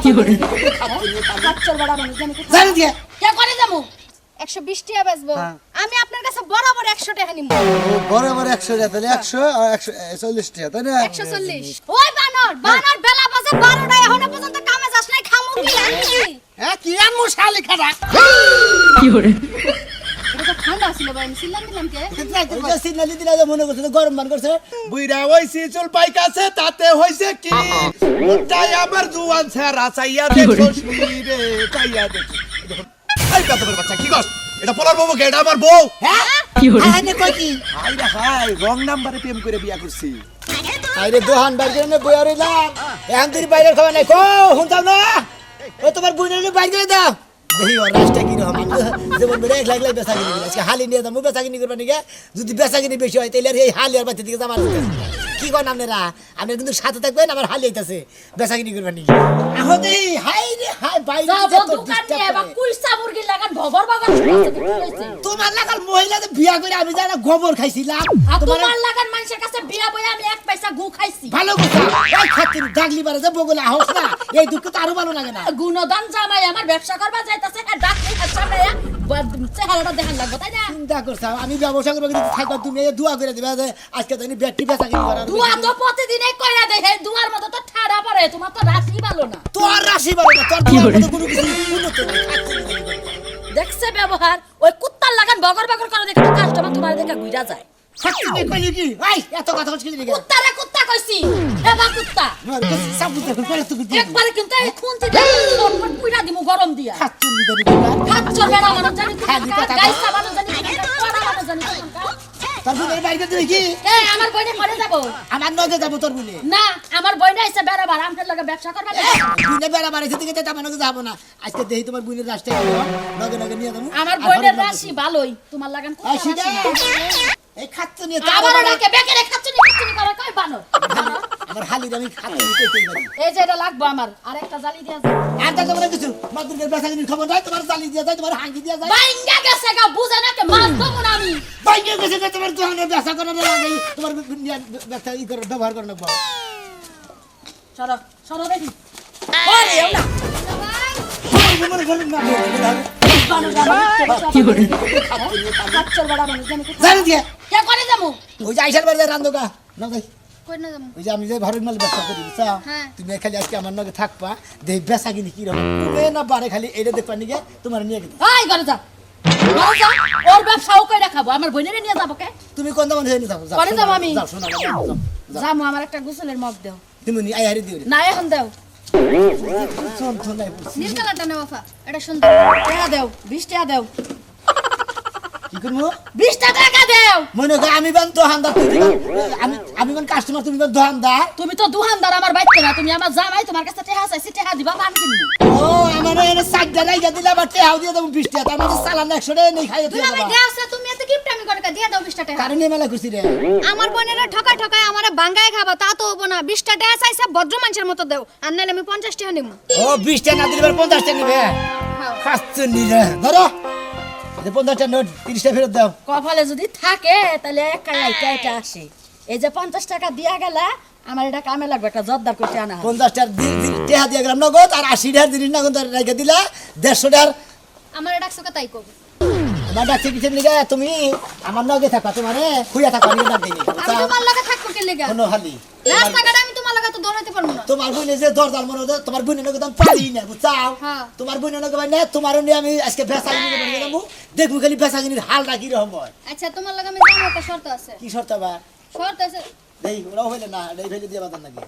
কি করে জানি দিয়ে কে করে যামু 120 টাকা বেচবো আমি আপনার কাছে বরাবর 100 টাকা নিব বরাবর 100 টাকা তাহলে 100 আর 140 টাকা তাই না 140 ওই বানর বেলা বাজে 12টা এখনো পর্যন্ত কামে যাস নাই খামু কি আনছি কি আমু শালি খাড়া কি করে এটা ঠান্ডা ছিল ভাই আমি সিলাম দিলাম কে এটা সিগন্যাল দিলা মনে করছে গরম মান করছে বুইরা হইছি চুল পাইকাছে তাতে হইছে কি তাই আমার জুয়ান ছেড়া চাইয়া দেখো শুইরে চাইয়া দেখো এই কাতবের বাচ্চা কি কস এটা পোলার বউ কে এটা আমার বউ হ্যাঁ কি করে আনে কই কি আইরে হাই রং নাম্বারে প্রেম করে বিয়া করছি আরে দোহান বাইরে না বইয়া রইলাম এখন তুই বাইরে খাওয়া নাই কো হুনতাম না ও তোমার বুইনের বাইরে করে দাও দেহি ওর রাস্তা কি রকম যেমন বেরে এক লাগলাই বেসাগিনি করে আজকে হালি নিয়ে দাও বেসাগিনি করবা নিকে যদি বেসাগিনি বেশি হয় তাইলে এই হালি আর বাচ্চা দিকে জামা দিতে কি করেন আপনারা আপনি কিন্তু সাথে থাকবেন আমার হালি আইতাছে বেসাগিনি করবা নিকে এখন এই হাই রে হাই বাইরে যাব দোকান নিয়ে বা কুলসা মুরগি লাগান ভগর ভগর শুনছে তোমার লাগাল মহিলাদের বিয়া করে আমি জানা গোবর খাইছিলাম তোমার লাগান মানুষের কাছে বিয়া বই আমি এক পয়সা গু খাইছি ভালো কথা এই খাতির ডাগলি বারে যে বগলে আহস না এই দুঃখ তো আরো ভালো লাগে না গুণদান জামাই আমার ব্যবসা করবা যাইতাছে হ্যাঁ ডাক্তার সামনে চেহারাটা দেখান লাগবে তাই না চিন্তা করছাও আমি ব্যবসা করবো কিন্তু থাকবা তুমি এই দোয়া করে দিবা যে আজকে তো ব্যাগটি বেচা কিনি করার দুয়া তো প্রতিদিনই কইরা দেয় হে দুয়ার মতো তো ঠাড়া পড়ে তোমার তো রাশি ভালো না তোর রাশি ভালো না তোর দুয়ার মতো কোনো কিছু উন্নত নেই দেখছে ব্যবহার ওই কুত্তার লাগান বগর বগর করে দেখে তো কাস্টমার তোমার দেখে ঘুরা যায় সত্যি নেই কইলি কি এই এত কথা হচ্ছে কি কুত্তারে কুত্তা কইছি এবা কুত্তা সাবুত করে তো কি একবারে কিন্তু এই খুনতি দিয়ে ফটফট পুরা দিমু গরম দিয়া খাচ্ছুন দিদি খাচ্চর বেড়া মানুষ জানি খাদি কথা গাইসা মানুষ জানি তোরা মানুষ জানি তোর বুনের বাইরে তুই কি এই আমার বইনে করে যাব আমার নগে যাব তোর বুনে না আমার বইনে আইছে বেড়াবার আমার লগে ব্যবসা করবা না বুনে বেড়া বাড়ি থেকে যেতে আমার নগে যাব না আজকে দেই তোমার বুনের রাস্তায় নগে নগে নিয়ে যাবো আমার বইনের রাশি ভালোই তোমার লাগান এই কুত্তা সিধা রাশি এই খাচ্ছ নিয়ে আবার ওটাকে বেকেরে খাচ্চনি করে কই বানর আমার হালি আমি খাচ্ছ নিতে চাই এই যে এটা লাগবে আমার আরেকটা জালি দিয়া যায় আর তো তোমরা কিছু মাদুরের বেচাকিনির খবর নাই তোমার জালি দিয়া যায় তোমার হাঙ্গি দিয়া যায় বাইঙ্গা গেছে গা বুঝে না কে মাছ দেবো না আমি বাইকে গেছে যে তোমার দোকানে বেচা করার লাগে তোমার ব্যবসা ই করে ব্যবহার করে নেবো সরো সরো দেখি ওরে ওলা মনে করেন না কি করে খাচ্চর বড়া মানুষ জানি জানি দিয়ে কে করে যামু ওই যে আইসার বাড়ি রান্দোগা না ভাই কই না যামু ওই যে আমি যে ভারত মাল ব্যবসা করি বুঝছা হ্যাঁ। তুমি খালি আজকে আমার নগে থাকবা দেই বেচা কিনি কি রকম তুমি না বারে খালি এইটা দেখবা নিকে তোমার নিয়ে গেছে এই ঘরে যা ঘরে যা ওর ব্যবসাও কই রাখাবো আমার বোনেরে নিয়ে যাবো কে তুমি কোন দাম হয়ে যাও পরে যাবো আমি। যাও শোনা যাও যামু আমার একটা গোসলের মগ দাও তুমি নি আই হারি দিও না এখন দাও শোন শোন নাই নীল কালারটা নাও আফা এটা সুন্দর টাকা দাও 20 টাকা দাও কি করবো 20 টাকা দাও মনে কর আমি বান দোকানদার তুই আমি বান কাস্টমার তুমি বান দোকানদার তুমি তো দোকানদার আমার বাইতে না তুমি আমার জামাই তোমার কাছে টাকা চাইছি টাকা দিবা পান কিনবো ও আমার এনে সাইডটা লাইগা দিলা বাটে হাউ দিয়ে দেব 20 টাকা তার মধ্যে সালান 100 টাকা নেই খাইয়ে তুমি দিবা আমি দেওছে তুমি এত গিফট আমি করে দিয়ে দাও 20 টাকা কারণে মেলা খুশি রে আমার বোনেরা ঠকায় ঠকায় আমারে বাঙ্গায় খাবা তা তো হবো না 20 টাকা চাইছে ভদ্র মানুষের মতো দেও আর নাইলে আমি 50 টাকা নিব ও 20 টাকা না দিলে 50 টাকা নিবে খাচ্ছ নি রে ধরো এই 50 টাকা নোট 30 টাকা ফেরত দাও কপালে যদি থাকে তাহলে একাই এটা আসে এই যে 50 টাকা দিয়া গেলা আমার এটা কামে লাগবে একটা জর্দার করতে আনা 50 টাকা টাকা দিয়ে গেলাম নগদ আর 80 টাকা জিনিস নগদ রেখে দিলা 150 টাকা আমার ডাকছো তাই কব আমার ডাকছে কিছু নিগে তুমি আমার নগে থাকা তোমারে খুইয়া থাকা নিয়ে ডাক দিনি আমি তোমার লগে থাকবো কে লাগা কোনো হালি রাস্তাঘাটে আমি তোমার লগে তো দৌড়াতে পারবো না তোমার বোনে যে দরজার মনে হতো তোমার বোনের নগে দাম পারি না বুঝছাও হ্যাঁ। তোমার বোনের নগে মানে তোমার নিয়ে আমি আজকে বেসাগিনি করে গেলাম দেখবো খালি বেসাগিনির হালটা কি রকম হয় আচ্ছা তোমার লগে আমি যাবো একটা শর্ত আছে কি শর্ত বা শর্ত আছে দেই ওরাও হইলে না এই ফেলে দিয়ে বাতান নাকি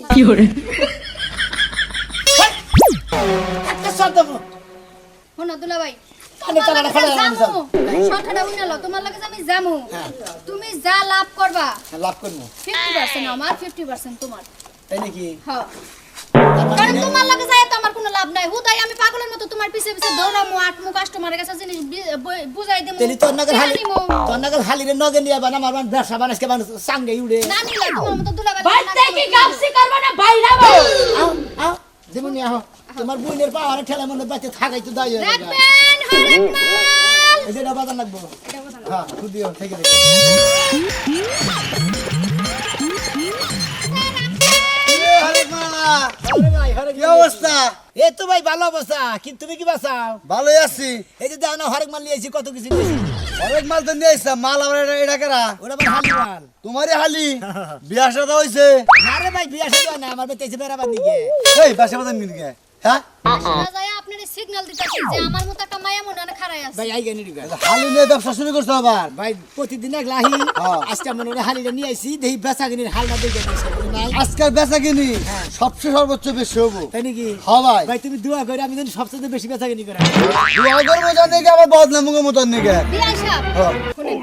কি করে একটা শর্ত শোনো দুলা ভাই কানে তালাটা খোলা রাখলাম শর্তটা বুঝালো তোমার লগে আমি যাবো হ্যাঁ। তুমি যা লাভ করবা লাভ করবো 50% আমার 50% তোমার তাই নাকি হ্যাঁ তার মানে কারণ তোমার লগে যাই তো আমার কোনো লাভ নাই হুদাই আমি পাগলের মতো তোমার পিছে পিছে দৌড়ামু আটমু কাস্টমারের কাছে জিনিস বুঝাই দেবো তেলি তোর নাগাল হালিরে নগে নিয়ে বানা মারবান ব্যবসা বানাসকে বানাস সাঙ্গে উড়ে না নিলা তোমার মতো দুলা ভাই বাইতে কি গাপসি করবে না বাইরাবো আও আও দেবুনি আও তোমার বুইনের পাওয়ারে ঠেলা মনে বাচ্চা থাকাই তো দাই রাখবেন হরেক মাল এই যে এটা বাজার লাগবো এটা কথা না। হ্যাঁ খুব দিও থেকে দে কি অবস্থা? এই তো ভাই ভালো অবস্থা কিন্তু তুমি কি বাঁচাও ভালোই আছি। এই যে দেখো না হরেক মাল নিয়েছি কত কিছু নিয়েছি অনেক মাল তো নিয়ে আসলাম, মাল আমার এটা কেরা? ওটা আমার হালি মাল তোমারই হালি বিয়া সাদা হয়েছে। না রে ভাই বিয়া সাথে না আমার বেতেছে বেড়াবার দিকে এই বাসা বাজান কিনকে হ্যাঁ শোনা যায় আপনার সিগন্যাল দিতেছি যে আমার মতো একটা মায়া মনে হয় খাড়াই আছে। ভাই আই গেনি ঢুকা হালি নিয়ে ব্যবসা শুরু করছো আবার? ভাই প্রতিদিন এক লাহি হ্যাঁ। আজকে মনে হয় হালিটা নিয়ে আইছি দেখি বেচা কিনির হালটা দেখে নাই আজকাল বেচা কিনি সবচেয়ে সর্বোচ্চ বেশি হবো। তাই নাকি হ্যাঁ ভাই। ভাই তুমি দোয়া করে আমি যেন সবচেয়ে বেশি বেচা কিনি করে দুয়াগর মতন নাকি আবার বদনামুগো মতন নাকি? বিয়াই সাহেব হ্যাঁ। শুনেন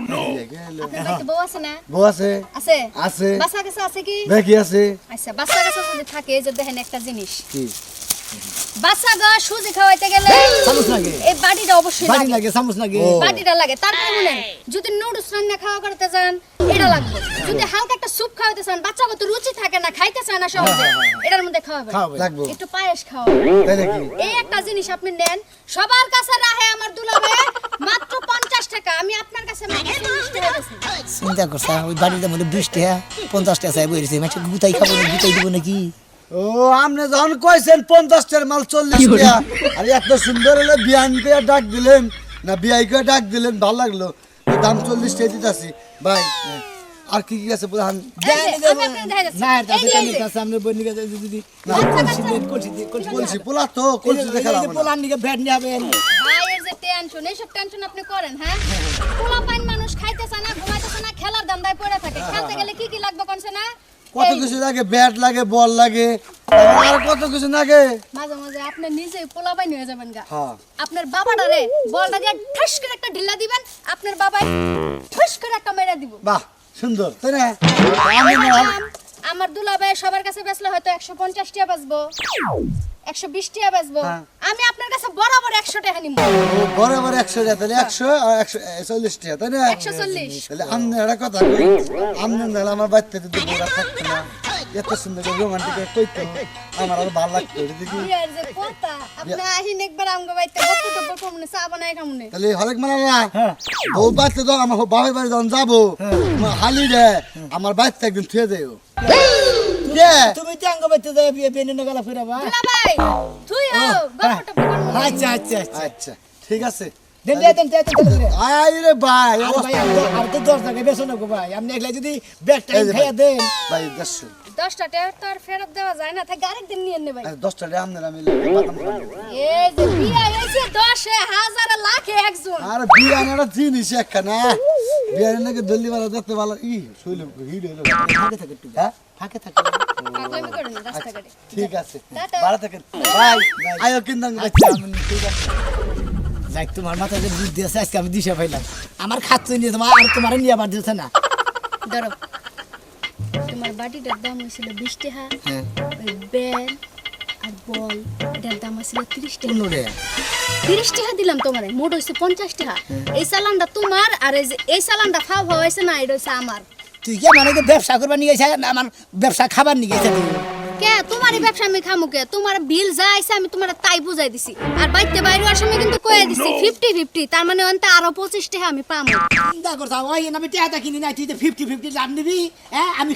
আপনার বাড়িতে বউ আছে না? বউ আছে? আছে আছে। বাচ্চা কাছে আছে কি? দেখি আছে। আচ্ছা বাচ্চা কাছে যদি থাকে এই যে দেখেন একটা জিনিস কি? বাচ্চা গা সুজি খাওয়াইতে গেলে চামচ লাগে এই বাটিটা অবশ্যই বাড়ি লাগে লাগে চামচ লাগে ও। বাটিটা লাগে তারপরে শুনেন যদি নুডলস রান্না খাওয়া করতে চান এটা লাগবে যদি হালকা একটা স্যুপ খাওয়াতে চান বাচ্চা কত রুচি থাকে না খাইতে চায় না সহজে এটার মধ্যে খাওয়াবেন খাওয়াবেন। লাগবো। একটু পায়েস খাওয়াবেন তাই নাকি? এই একটা জিনিস আপনি নেন সবার কাছে রাহে আমার দুলাভাই মাত্র 50 টাকা আমি আপনার কাছে মাত্র 40 টাকা দিয়েছি চিন্তা করছা ওই বাড়ির মধ্যে 20 টাকা 50 টাকা চাই বইছে মানে গুতাই খাবো না গুতাই দিব নাকি ও আপনি যখন কইছেন 50 টাকার মাল 40 টাকা আর এত সুন্দর হলে বিয়ানকে ডাক দিলেন না বিআইকে ডাক দিলেন ভালো লাগলো এই দাম 40 টাকা দিতাছি ভাই। আর কি কি আছে বুঝান? আমি আপনাকে দেখা যাচ্ছে। না এটা এই যে, এই যে। কাছে আমরা বই নিয়ে যদি কলসি পোলা তো কলসি দেখালাম না। পোলার নিকে ব্যাট নিয়ে হবেন ভাইয়ের যে টেনশন এইসব টেনশন আপনি করেন হ্যাঁ পোলাপাইন মানুষ খাইতেছে না ঘুমাইতেছে না খেলার দান্দায় পড়ে থাকে খেলতে গেলে কি কি লাগবে কোনছে না কত এই, কিছু লাগে, ব্যাট লাগে, বল লাগে, আর কত কিছু লাগে। মাঝে মাঝে আপনি নিজেই পোলাপাইন হয়ে যাবেন গা হ্যাঁ আপনার বাবাটারে বলটা দিয়ে ঠাস করে একটা ঢিলা দিবেন আপনার বাবাই ঠাস করে একটা মেরে দিব বাহ সুন্দর তাই না? আমি না আমার দুলাভাই সবার কাছে বেচলে হয়তো 150 টাকা বেচবো 120 টাকা বেচবো হ্যাঁ। আমি আপনার কাছে বরাবর 100 টাকা নিব বরাবর 100 টাকা তাহলে 100 আর 140 টাকা তাই না? 140 তাহলে আপনি একটা কথা কই, আপনি নাহলে আমার বাচ্চা যদি বড় থাকতো না এত সুন্দর রোমান্টিক কইতো আমার আর ভালো লাগতো দেখি। বিয়ার যে কথা আপনি আহিন একবার আমগো বাইতে গপ্প টপ্প কমনে চা বানাই খামনে তাহলে হরেক মালা বউ বাচ্চা তো আমার বাবার বাড়ি যখন যাবো হালি রে আমার বাচ্চা একদিন থুয়ে যাইও। তুমি তো আঙ্গ বাইতে যাই বিয়ে বিয়ে নিয়ে গেলা ফিরাবা দুলা ভাই তুই আও গপ্প টপ্প কমনে আচ্ছা আচ্ছা আচ্ছা আচ্ছা ঠিক আছে। দেন দেন দেন আয় রে ভাই আর ভাই আর তো 10 টাকা বেশি না গো ভাই আপনি একলা যদি ব্যাগ টাইম খাইয়া দেন ভাই 100 10 টাকা তো আর ফেরত দেওয়া যায় না তাই আরেক দিন নিয়ে নে ভাই 10 টাকা আপনারা মিলে বাদাম খাবো। এই যে বিয়া হইছে 10,000 লাখ একজন আর বিরিয়ানিটা জিনিস একখানা বিরিয়ানি নাকি দল্লি বালা দেখতে ভালো ই শৈল হিড হলো ফাঁকে থাকে একটু হ্যাঁ ফাঁকে থাকে পাগলামি করে না রাস্তাঘাটে ঠিক আছে টাটা। ভালো থাকেন ভাই আয়ো কিন্তু বাচ্চা ঠিক আছে যাই তোমার মাথায় যে বুদ্ধি আছে আজকে আমি দিশা পাইলাম আমার খাচ্ছ নিয়ে তোমার আর তোমার নিয়ে আবার দিচ্ছে না ধরো তোমার বাটিটার দাম হয়েছিল 20 টাকা হ্যাঁ ওই বেল আর বল এটার দাম ছিল 30 টাকা কোন রে 30 টাকা দিলাম তোমারে মোট হইছে 50 টাকা এই চালানটা তোমার আর এই যে এই চালানটা খাওয়া হইছে না এটা হইছে আমার তুই কে মানে ব্যবসা করবার নিয়ে গেছে আমার ব্যবসা খাবার নিয়ে গেছে কে তোমারই ব্যবসা আমি খামু কে তোমার বিল যা আইছে আমি তোমার তাই বুঝাই দিছি আর বাইতে বাইরে আসার সময় কিন্তু কয়ে দিছি 50-50 তার মানে অন্তে আরো 25 টাকা আমি পাবো চিন্তা করছ ওই আমি টাকা কিনি না তুই তো 50-50 লাভ নিবি হ্যাঁ আমি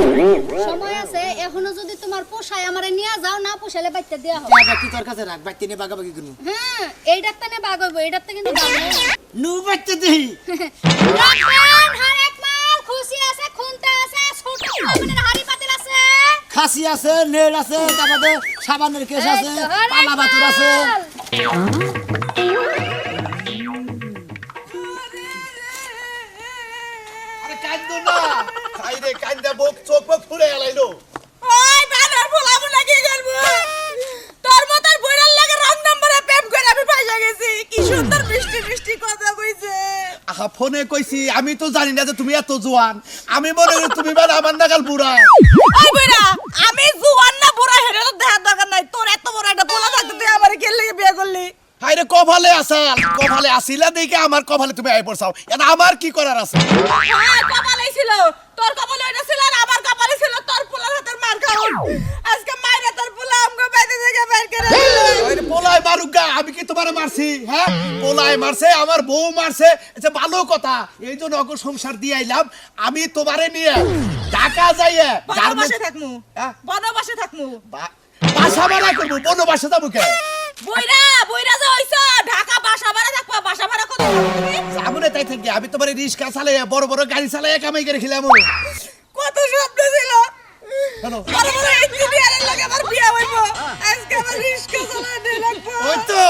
সময় আছে এখনো যদি তোমার পোষায় আমারে নিয়ে যাও না পোষালে বাইতে দেয়া হবে টাকা কি তোর কাছে রাখ বাচ্চা নিয়ে বাগাবাগি করু হ্যাঁ এই ডাক্তার নে বাগ হইবো এই ডাক্তার কিন্তু দাম নেই নু বাচ্চা দেই রাখবেন হরেক মাল খুশি আছে খুনতে আছে ছোট মানের হাড়ি পাতিল আছে খাসি আছে নেড় আছে তারপরে সাবানের কেস এই আছে তো হরেক পালা বাতুর আছে মাল। আরে কান্দো না খাই রে কান্দা বুক চোখ মুখ ফুলে এলাইলো ওই বানর বলাবো না কি করব তোর মতন বইরাল লাগে রং নম্বরে প্রেম করে আমি পয়সা গেছি কি সুন্দর মিষ্টি মিষ্টি কথা কইছে আহা ফোনে কইছি আমি তো জানি না যে তুমি এত জোয়ান আমি মনে করি তুমি মানে আমার নাগাল বুড়া ওই বইরা আমি জুয়ান না বুড়া হেরে তো দেখার দরকার নাই তোর এত বড় একটা পোলা থাকতে তুই আমারে কে লাগে বিয়ে করলি হাইরে কপালে আসিলা দেখে আমার কপালে তুমি আই পড়ছাও এটা আমার কি করার আছে হ্যাঁ কপালে ছিল তোর কপালে এটা ছিল আর আমার কপালে ছিল তোর পোলার হাতের মার খাওন আজকে মাইরা তোর পোলা আমগো বাইরে থেকে বের করে দিল আরে পোলাই মারুগা আমি কি তোমারে মারছি হ্যাঁ পোলাই মারছে আমার বউ মারছে এটা ভালো কথা এই জন্য অগ সংসার দিয়ে আইলাম আমি তোমারে নিয়ে ঢাকা যাইয়ে বনবাসে থাকমু হ্যাঁ? বনবাসে থাকমু বাসা ভাড়া করবো বনবাসে যাবো কে বইরা যে হইছো ঢাকা বাসা ভাড়া থাকবা বাসা ভাড়া কত তুমি যাবো না তাই থেকে আমি তোমার রিক্সা চালাই বড় বড় গাড়ি চালাই কামাই করে খেলাম কত স্বপ্ন ছিল হ্যালো বড় বড় ইঞ্জিনিয়ারের লাগে আমার বিয়ে হইব আজকে আমার রিস্কা চালাতে লাগবে ওই তো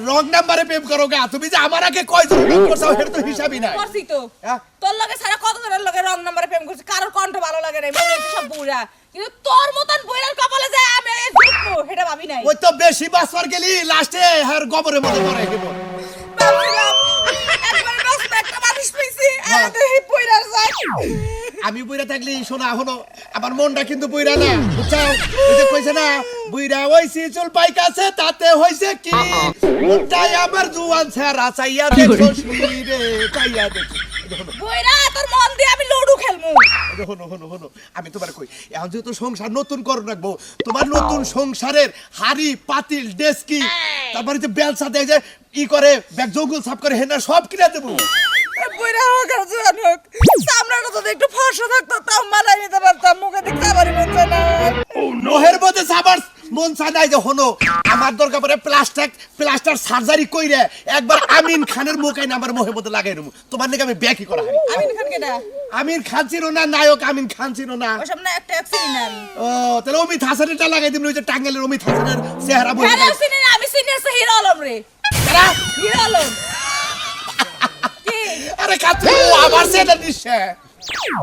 রং নাম্বারে প্রেম করো গা তুমি যে আমার আগে কয়জন প্রেম করছো এর তো হিসাবই নাই করছি তো হ্যাঁ? তোর লগে সারা কত জনের লগে রং নাম্বারে প্রেম করছি কারোর কণ্ঠ ভালো লাগে নাই মনে হচ্ছে সব বুড়া কিন্তু তোর মতন বইরার কপালে যায় আমি জুটবো সেটা ভাবি নাই ওই তো বেশি বাসবার গেলি লাস্টে হ্যার গোবরের মধ্যে মরে গেল ভাবছিলাম একবার বাসে একটা মানুষ পেয়েছি আর দেখি বইরার যায় আমি বইরা থাকলি শোনা হলো আমার মনটা কিন্তু বইরা না বুঝছো ওই যে কইছে না বইরা ওইছি চুল পাইকাছে তাতে হইছে কি ওটাই আমার জুয়ান ছেড়া চাইয়া দেখো রে চাইয়া দেখো বইরা তোর মন দিয়ে আমি লুডু খেলমু হনো হনো হনো আমি তোমার কই এখন যেহেতু সংসার নতুন করে রাখবো তোমার নতুন সংসারের হাড়ি পাতিল ডেস্কি তারপরে যে বেলসা দেয় যে ই করে ব্যাগ জঙ্গল সাফ করে হেনা সব কিনে দেবো বইরা হোক আর জোয়ান হোক সামনের কথা একটু ফর্সা থাকতো তাও মানাই নিতে পারতাম মুখে দেখতে পারি মতো না নোহের মধ্যে সাবার মন চায় নাই যে হনো আমার দরকার পড়ে প্লাস্টার সার্জারি কইরে একবার আমিন খানের মুখে আমার মোহের মধ্যে লাগাই দেবো তোমার নাকি আমি ব্যাকই করা হয় আমিন খান কেডা আমিন খান ছিল না নায়ক আমিন খান ছিল না ওসব না একটা চিনি না আমি ও তাহলে অমিত হাসানেরটা লাগাই দিবি ওই যে টাঙ্গেলের অমিত হাসানের চেহারা বই হ্যাঁ চিনি না আমি চিনি আছে হিরো আলম রে হিরো আলম কি আরে কাতু আবার সেটা দিচ্ছে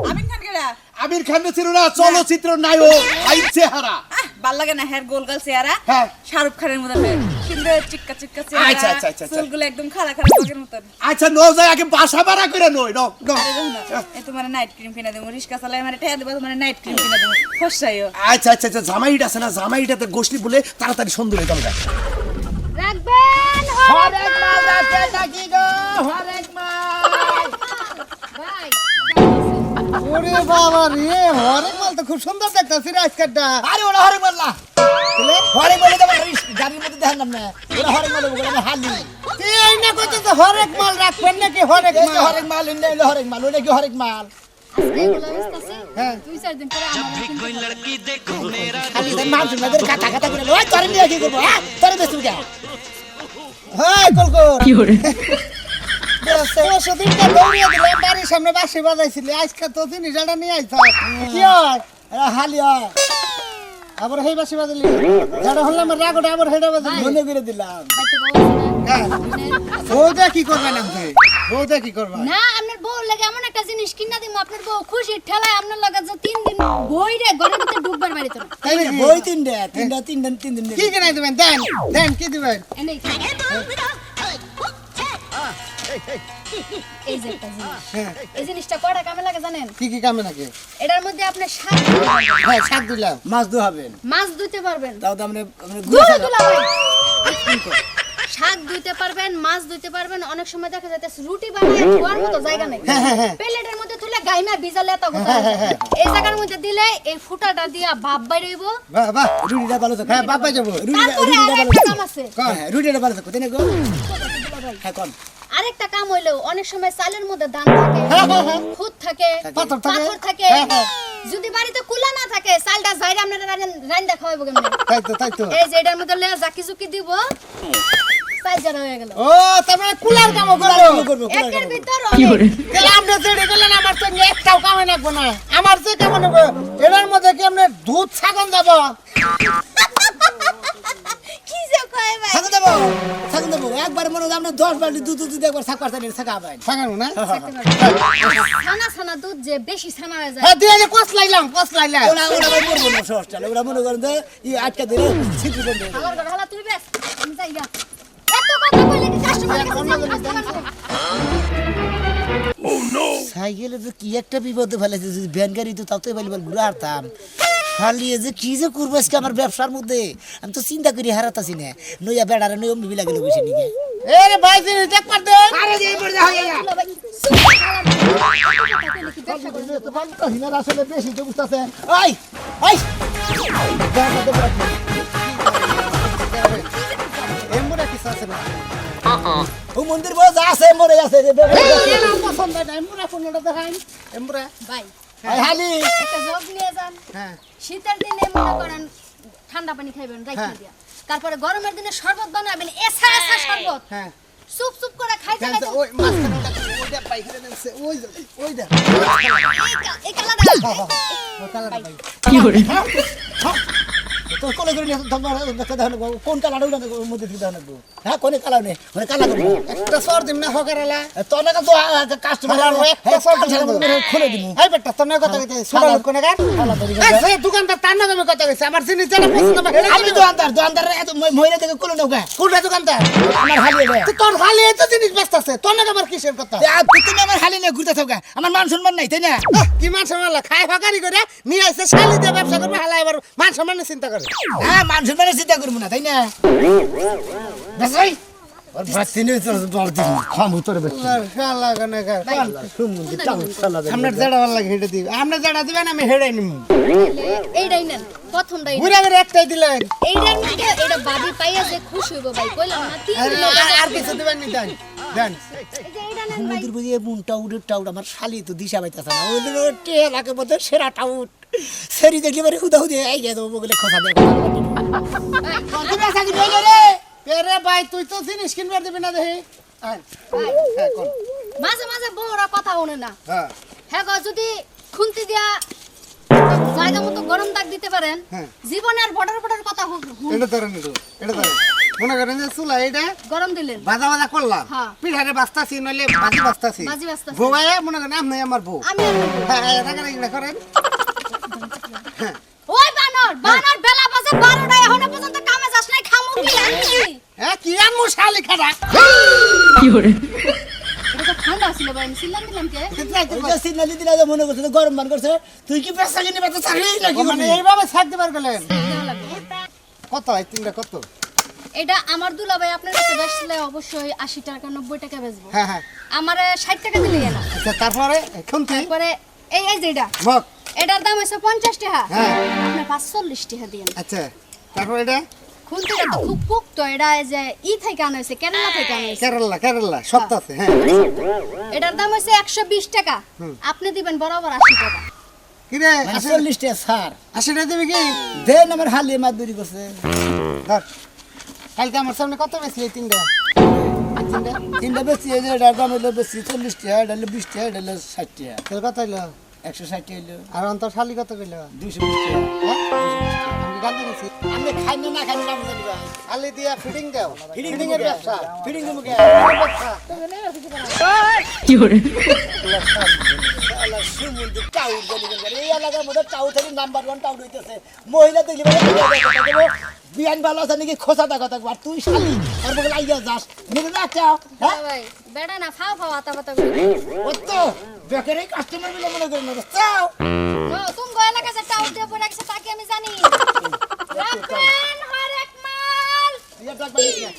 আমিন খান কেডা আমির খান ছিল না চলচ্চিত্র নায়ক আই চেহারা ভাল লাগে না হেয়ার গোল গোল চেহারা হ্যাঁ। শাহরুখ খানের মতো সুন্দর চিক্কা চিক্কা আচ্ছা, চেহারা আচ্ছা, আচ্ছা, আচ্ছা। চুলগুলো একদম খাড়া খাড়া বগের মতন আচ্ছা ন যায় আগে বাসা ভাড়া করে নই ন আরে দেখো না এ তোমার নাইট ক্রিম কিনা দেবো রিস্কা চালাই মানে ঠেয়া দেবো তোমার নাইট ক্রিম কিনা দেবো ফসাইও আচ্ছা আচ্ছা আচ্ছা জামাইটা আছে না জামাইটাতে গোষ্ঠী বলে তাড়াতাড়ি সুন্দর হয়ে যাবে রাখবেন হরেক মাল রাখেন নাকি গো হরেক মাল ভাই ওরে বাবা রে হরেক মাল তো খুব সুন্দর দেখতাছি রে আজকেরটা আরে ওরা হরেক মাল না হরেক মাল তো গাড়ির মধ্যে দেখেন না ওরা হরেক মাল বলে আমি হালি এই না কত তো হরেক মাল রাখবেন নাকি হরেক এই যে মাল হরেক মাল ইন্ডিয়া হলো হরেক মাল ওটা কি হরেক মাল এগুলো বুঝতাছি হ্যাঁ। 2-4 দিন পরে আমার খালি তাই মাল শুনবে কাটা কাটা করে ওই তোরে নিয়ে কি করবো হ্যাঁ তোরে বেশি কে হ্যাঁ কলকর Fiore, সেদিনটা দৌড়িয়ে দিলাম বাড়ির সামনে বাঁশি বাজাইছিলি আজকে তো জিনিসটা নিয়ে আইছ কি হয় এরা হালি হয় আবার সেই বাঁশি বাজালি যারা হলাম রাগটা আবার হেডা বাজালি মনে করে দিলাম বাইতে বলছি হ্যাঁ বউটা কি করবেন আপনি বউটা কি করবেন না আপনার বউ লাগে এমন একটা জিনিস কিনা দিমু আপনার বউ খুশি ঠেলায় আপনার লগে যে 3 দিন বইরে ঘরের ভিতরে ঢুকবার বাড়ি তো তাই নাকি? বই তিন দিন কি কিনাই দিবেন দেন দেন কি দিবেন এনেই এই যে একটা জিনিস হ্যাঁ এই জিনিসটা কয়টা কামে লাগে জানেন কি কামে নাকি এটার মধ্যে আপনি শাক হ্যাঁ শাক দিলাম মাছ দু হবেন মাছ ধুইতে পারবেন তাও তো আমরা দুলা দুলা ভাই শাক ধুইতে পারবেন মাছ ধুইতে পারবেন অনেক সময় দেখা যাচ্ছে রুটি বানায় ধোয়ার মতো জায়গা নেই প্লেটের মধ্যে তুলে গাইমা ভিজালে এত কথা এই জায়গার মধ্যে দিলে এই ফুটাটা দিয়া ভাব বাইরেইব বাহ বাহ রুটিটা ভালো তো হ্যাঁ বাবা যাবো তারপরে আরেকটা কাম আছে রুটিটা ভালো তো কোথায় গো হ্যাঁ কোন আরেকটা কাম হইলো অনেক সময় চালের মধ্যে দান থাকে খুদ থাকে পাথর থাকে। পাথর থাকে হ্যাঁ, হ্যাঁ। যদি বাড়িতে কুলা না থাকে চালটা যাইরে আপনারা রান্না খাওয়াবো কেমনে তাই তো এই যে এটার মধ্যে লয়া জাকি জুকি দিব সাইজার হয়ে গেল ও তারপরে কুলার কাম করবো একের ভিতর Fiore, তাহলে আপনি যেটা করলেন আমার তো একটাও কামে লাগবো না আমার যে কেমন হবে এটার মধ্যে কি আপনি দুধ ছাগল দেবো কি যে কয় ভাই ছাগল দেবো একবার মনে হয় আমরা 10 বালতি দুধ একবার ছাক পারতে ছাকা পাই ছাগানো না ছানা ছানা দুধ যে বেশি ছানা হয়ে যায় হ্যাঁ দিয়ে যে কস লাইলাম ওরা করবো না সহজটা ওরা মনে করেন যে আটকা দিলে ছিটু বন্ধ আমার ঘর হালা তুই বেশ আমি যাই গা এত কথা কইলে কি কাস্টমার সাইকেলে যে কি একটা বিপদে ফেলেছে যদি ভ্যান গাড়ি তো তাও তো এবার ঘুরে হারতাম হারলিয়ে যে কি যে করবো আজকে আমার ব্যবসার মধ্যে আমি তো চিন্তা করি হারাতাছি না নইয়া বেড়ারে নই অমনি বিলা গেল বেশি নিকে এরে ভাই জিনিস দেখ পার দে আরে যে পড়ে যা হইয়া আসলে বেশি তো বুঝতাছে ওই ওই এমবুড়া কি আছে না ও মন্দির বউ যা আছে মরে আছে রে পছন্দ নাই মুরা কোনটা দেখাই এমরা ভাই হালি একটা জগ নিয়ে যান হ্যাঁ শীতের দিনে মনে করেন ঠান্ডা পানি খাইবেন রাইখা দিয়া তারপরে গরমের দিনে শরবত বানাবেন এসা এসা শরবত হ্যাঁ চুপ চুপ করে খাইতে খাইতে ওই মাঝখানে ওইটা পাইখানে নেছে ওইটা এই কালারটা কি hore তো কোলে করে নিয়ে তোমার দেখতে দাও কোন কালার ওটা মধ্যে দিতে দাও হ্যাঁ কোনে কালার নেই মানে কালা করব একটা সর দিম না হকারালা তো না তো কাস্টমার একটা সর খুলে দিমু এই বেটা তোর কথা কইতে ছোট লোক কোনে গান কালা করি এই সেই দোকানদার তার নামে কথা কইছে আমার জিনিস যেটা পছন্দ হবে আমি দোকানদার এত মহিলা থেকে কোলে নাও গা কোনটা দোকানদার আমার হালি রে তো তোর খালি এত জিনিস বেচতাছে তোর নাকি আবার কিসের কথা তুমি আমার হালি নিয়ে ঘুরতে থাকা আমার মান সম্মান নাই তাই না কি মান সম্মান খাই হকারি করে নিয়ে আইছে শালি দিয়ে ব্যবসা করবে হালা এবার মান সম্মানের চিন্তা করে হ্যাঁ মান সম্মানের চিন্তা করবো না তাই না বেশ ভাই ওর ভাতি নিয়ে চল দর দিন খাম উত্তরে বেশ শালা কোনে গান আমরা যেটা ভালো লাগে হেডে দিই আমরা যেটা দিবেন আমি হেডে নিমু এইটাই নেন প্রথমটা ঘুরে ঘুরে একটাই দিলেন এইটার মধ্যে এটা বাবি পাইয়া যে খুশি হইব ভাই কইলাম না তিন লোক আর কিছু দিবেন নি দেন দেন এই যে এইটা নেন ভাই মন্দির বুঝিয়ে মন টাউট আমার শালি তো দিশা পাইতেছে না ওই টেলাকে মধ্যে সেরা টাউট সেরি দেখলে মানে হুদা হুদে এই গিয়ে দেবো বলে খোঁজা দেয় তুমি আসা দিবি রে পেরে ভাই তুই তো জিনিস কিনবার দিবি না দেখি হ্যাঁ কোন মাঝে মাঝে বউরা কথা শুনে না হ্যাঁ হ্যাঁ গো যদি খুন্তি দিয়া জায়গা মতো গরম দাগ দিতে পারেন হ্যাঁ। জীবনে আর বর্ডার কথা এটা ধরেন এটা ধরেন মনে করেন যে চুলা এটা গরম দিলেন বাজা বাজা করলাম হ্যাঁ। পিঠারে বাস্তাছি নইলে বাজি বাস্তাছি বাজি বাজতাছি। বউয়ে মনে করেন আপনি আমার বউ আমি আর বলবো। হ্যাঁ এটা করেন ওই বানর বেলা বাজে 12টা এখনো পর্যন্ত কামে যাস নাই খামু কি আনছি হ্যাঁ কি আনমু শালি খাড়া কি hore এটা তো ঠান্ডা ছিল ভাই আমি ছিলাম দিলাম কে ওই যে সিগনালি দিলা যে মনে করছে তো গরম মান করছে তুই কি পেশা কিনে বাতা চাকরি নাকি মানে এইভাবে ছাড় দিবার গেলেন দেওয়া লাগবে। কত এই তিনটা কত এটা আমার দুলা ভাই আপনার কাছে বেচলে অবশ্যই 80 টাকা 90 টাকা বেচবো হ্যাঁ হ্যাঁ আমারে 60 টাকা দিলে না আচ্ছা তারপরে এখন কি তারপরে এই যে এটা মগ এটার দাম হইছে 50 টাকা হ্যাঁ। আপনি 45 টাকা দিয়েন আচ্ছা তারপর এটা খুনতিটা তো খুব পুক্ত এটা এই যে থেকে আনা হয়েছে কেরালা থেকে আনা হয়েছে কেরালা সত্য আছে হ্যাঁ এটার দাম হইছে 120 টাকা আপনি দিবেন বরাবর 80 টাকা কি রে 40 টাকা স্যার 80 টাকা দিবি কি দেন আমার হালি মাদুরি করছে ধর কালকে আমার সামনে কত বেশি এই তিনটা তিনটা বেশি এই যে এটার দাম হলো বেশি 40 টাকা এটা হলো 20 টাকা এটা হলো 60 টাকা তোর কত হইলো 160 টাকা হলো আর অন্তর শালি কত কইলো 220 টাকা হ্যাঁ আমি গাল দিয়েছি আমি খাই না খাই না আমি জানি ভাই আলি দিয়া ফিডিং দাও ফিডিং এর ব্যবসা ফিডিং দেবো কে কি hore আল্লাহ সুমুন্দি টাউট জানি কেন এই এলাকার মধ্যে টাউট থেকে নাম্বার 1 টাউট হইতেছে মহিলা দেখলি বলে বিয়ান ভালো আছে নাকি খোসাটা কথা আর তুই শালি আর বলে আইয়া যাস নিবে না চাও হ্যাঁ ভাই বেড়া না ফাও ফাও আতা পাতা করে ও তো বেকারি কাস্টমার বলে মনে করে না চাও ও তুমি গয়লা কাছে টাউট দিয়ে পড়ে গেছে তাকে আমি জানি রাখবেন হরেক মাল ইয়া ডাক বানিস না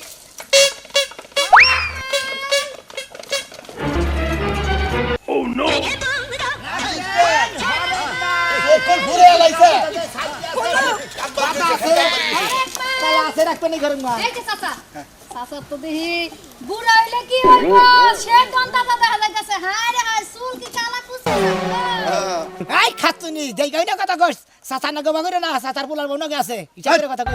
কোন ঘুরে আইছে বাতা আছে কালা আছে রাখবে না ঘরে মা এই যে চাচা চাচা তো দেখি বুড়া হইলে কি হইব সে কোন দাদা দেখা যাইতেছে হায় রে হায় চুল কি কালা কুচি আই খাতুনি দেই গাইনা কথা কইস সাতা না গবা করে না সাতার পোলার বউ নাকি আছে ইচ্ছা করে কথা কই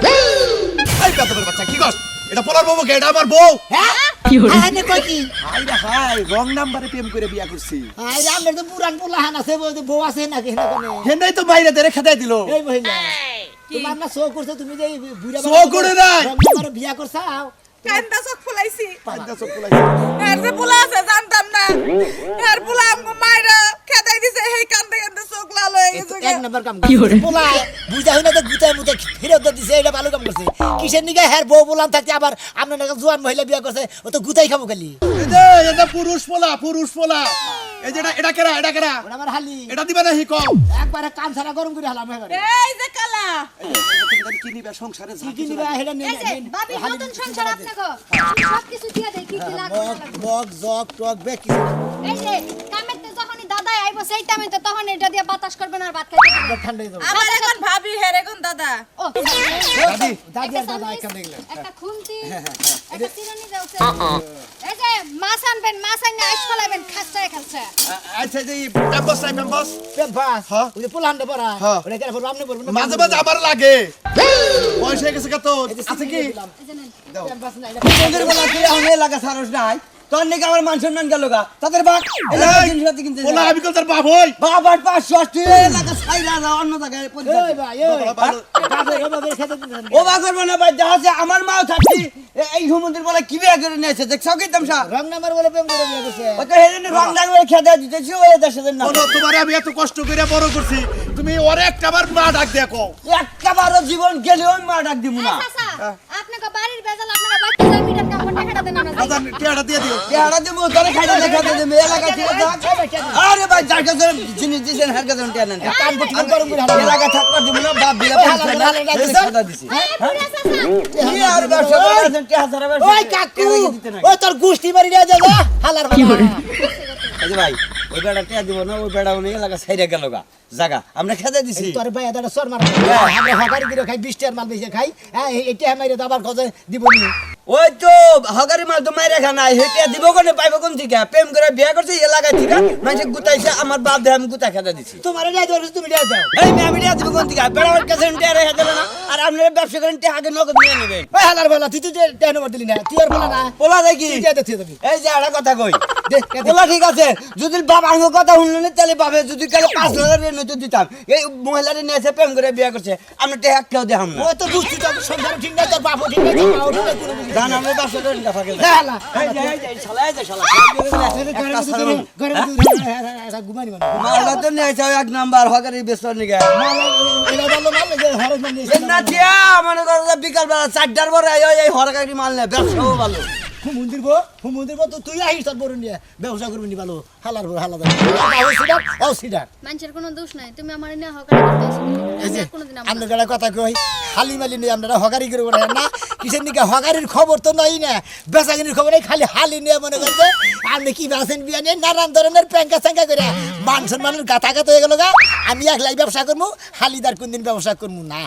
এই কাতবের বাচ্চা কি কস এটা পোলার বউ কে এটা আমার বউ হ্যাঁ কি hore হ্যাঁ নে কই কি আইরা হাই রং নাম্বারে প্রেম করে বিয়া করছি আই রে আমরা তো পুরান পোলা হান আছে বউ আছে নাকি না কোনে হেন্দাই তো বাইরে দেরে খেদাই দিল এই মহিলা তোমার না শো করছে তুমি যে বুড়া শো করে নাই। আমার বিয়া করছাও কান্দা চোখ ফুলাইছি পাঁচটা চোখ ফুলাইছে এর যে পোলা আছে জানতাম না এর পোলা আমগো মাইরা খেদাই দিছে সেই কান্দে কান্দে চোখ লাল হয়ে গেছে এক নাম্বার কাম কি hore পোলা বুঝা হইনা তো গুতায় মুতে ফেরত দিছে এটা ভালো কাম করছে কিসের নিগা হ্যার বউ বলান থাকতে আবার আমরা নাকি জোয়ান মহিলা বিয়া করছে ও তো গুতাই খাবো খালি এটা পুরুষ পোলা এই যে এটা কেরা ওটা আমার হালি এটা দিবা না হিকো একবারে কান ছাড়া গরম করে হালাম এবারে এই যে কালা কি নিবা সংসারে কি কি নিবা হেডা এই যে ভাবি নতুন সংসার আপনাকে সব কিছু দিয়া দেই কি কি লাগবে না লাগবে। মগ জগ টক বে কি এই যে কামেতে যখনই দাদা আইব সেইটা আমি তো তখন এটা দিয়ে বাতাস করবেন আর ভাত খাইতে দিবেন। ঠান্ডা হয়ে যাবে আমার এখন ভাবি হের এখন দাদা ও দাদি দাদি আর দাদা একটা দেখলেন একটা খুন্তি একটা চিরুনি দাও এই যে মাছ আনবেন মাছ আইনা আইস ফলাবেন খাচ্ছায় খাচ্ছা আচ্ছা যে পেম্পাস নাই পেম্পাস পেট ভাস হ্যাঁ। ওই যে পোলান্ডে পড়া হ্যাঁ। ওটা কেন পড়বো আপনি পড়বেন মাঝে মাঝে আবার লাগে বয়স হয়ে গেছে কত আছে কি এই যে নেন। পেট ভাস নাই তোদের বলা তুই এখন এলাকা সারস নাই তোর নাকি আমার মান সম্মান গেল গা তাদের বাঘ জিনিসপাতি কিনতে ওলা আমি কল তোর বাপ হই বাবার 500 তুই এলাকা ছাইরা যা অন্য জায়গায় এই ভাই এই বাবা খেতে দিবেন ও বাগর মানে ভাই দেখা আছে আমার মাও থাকি এই সমুদ্রের বলে কি বিয়া করে নিয়েছে দেখছো কি তামসা রং নাম্বার বলে প্রেম করে বিয়ে করছে ও তো হেরেন রং লাগবে খেতে দিতেছি ওই দেশে না বলো তোমারে আমি এত কষ্ট করে বড় করছি তুমি ওরে একটা বার মা ডাক দেখো একবারও জীবন গেলে ওই মা ডাক দিব না চাচা আপনাকে বাড়ির বেজাল আপনারা বাচ্চা যাই মিটার কাম টাকাটা দেন না দাদা টিয়াটা দিয়ে দিও কেডা দিব তোরে খাইতে দেখাতে দেবে এলাকা থেকে থাক আরে ভাই যার কাছে জিনিস দিছেন হার কাছে টিয়া নেন কান পটি গরম করে হালা এলাকা থাকবা দিব না বাপ বিলা পাইছে না সাদা দিছি বুড়া চাচা কি আর ব্যবসা করেছেন টিয়া হাজার ব্যবসা ওই কাকু ওই তোর গুষ্টি মারি নিয়ে যা যা হালার বাবা এই যে ভাই ওই বেড়া টিয়া দিব না ওই বেড়া উনি এলাকা ছাইরা গেল গা জায়গা আমরা খেতে দিছি তোর ভাই এটা সর মার আমরা হকারি করে খাই 20 টাকার মাল বেশি খাই হ্যাঁ এটা মাইরে তো আবার কত দিবনি ওই তো হগারি মাল তো মাইরা খানা হেটিয়া দিব কোনে পাইব কোন থেকে প্রেম করে বিয়া করছে এলাকা থেকে মানে গুতাইছে আমার বাপ দেহ আমি গুতা খেতে দিছি তোমার নিয়ে যাও তুমি নিয়ে যাও এই আমি দিয়া দিব কোন থেকে বেড়ার কাছে টিয়া রেখে দেবে না আর আপনারা ব্যবসা করেন টিয়া আগে নগদ নিয়ে নেবেন ওই হালার বাবা তুই তো টেন নম্বর দিলি না তুই আর বলা না পোলা দেখি তুই যেতে তুই যাবি এই যে একটা কথা কই দে পোলা ঠিক আছে যদি বাপ আমার কথা শুনলেন তাহলে বাপে যদি কালে 5,000 রে নতুন দিতাম এই মহিলারে নিয়েছে প্রেম করে বিয়া করছে আমি টিয়া একটাও দেখাম না ও তো বুঝছি তো সংসার ঠিক নাই তোর বাপও ঠিক নাই তোর মাও ঠিক নাই কোনো বুঝি জান আমি ব্যবসা করেন কথা গেল হালা এই যে শালা একটা সারুন ঘরে ঘুমানি মানে মালটা তো নিয়েছে এক নাম্বার হগারি বেসর নিগে এলা বললো মাল যে হরস মান নিয়েছে না টিয়া মনে করো যে বিকাল বেলা 4টার পরে এই হরগাড়ি মাল নেয় ব্যবসাও ভালো হুমন্দির তো তুই আহিস তোর বড় নিয়ে ব্যবসা করবি নি ভালো হালার বড় হালা ও সিডার মানুষের কোনো দোষ নাই তুমি আমার নিয়ে হকারি করতে আসো এই যে কোনোদিন আমরা যারা কথা কই খালি মালি নিয়ে আমরা হগারি করে বলে না কিসের নিকে হগারির খবর তো নাই না বেচাকিনির খবর নাই খালি হালি নিয়ে মনে করছে আপনি কি বাসেন বিয়া নিয়ে নানান ধরনের প্যাঙ্কা স্যাঙ্কা করে মান সম্মানের গাথা গাথা হয়ে গেল গা আমি একলাই ব্যবসা করবো হালিদার কোনদিন ব্যবসা করবো না